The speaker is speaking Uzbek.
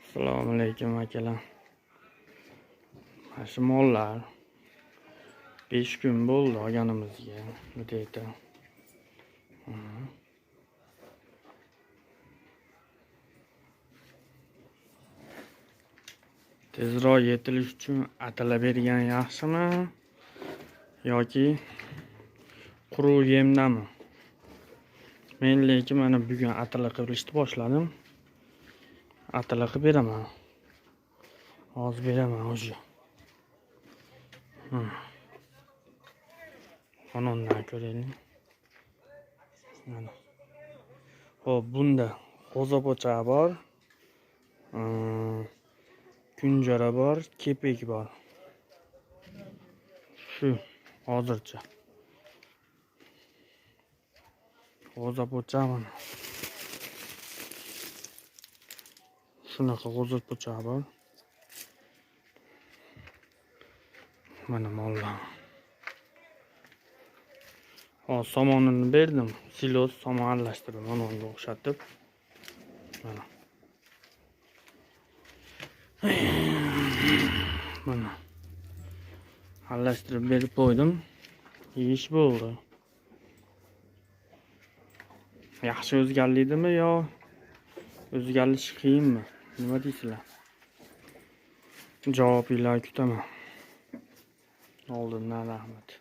Assalomu alaykum akalar. Mana shu mollar 5 kun bo'ldi olganimizga. Bu yerda. Tezroq yetilish uchun atalab bergan yaxshimi yoki quruq yemdami? Men lekin mana bugun atala qilishni boshladim. Atala qilib beraman. Hozir beraman o'sha. Onundan ko'raylik. Mana. Xo'p, bunda qo'zapocha bor. Kunjara bor, kepek bor. Shu hozircha. Qo'zapocha mana. Shunaqa qo'zapocha bor. Mana mollar. Hozir somonini berdim. Silos somon aralashtirib, onga o'xshatib. Mana. Mana. Aralashtirib berib qo'ydim. Ish bo'ldi. Yaxshi o'zgarlikdimi yo o'zgarish qiyinmi? Nima deysizlar? Javobinglarni kutaman. Oldindan rahmat.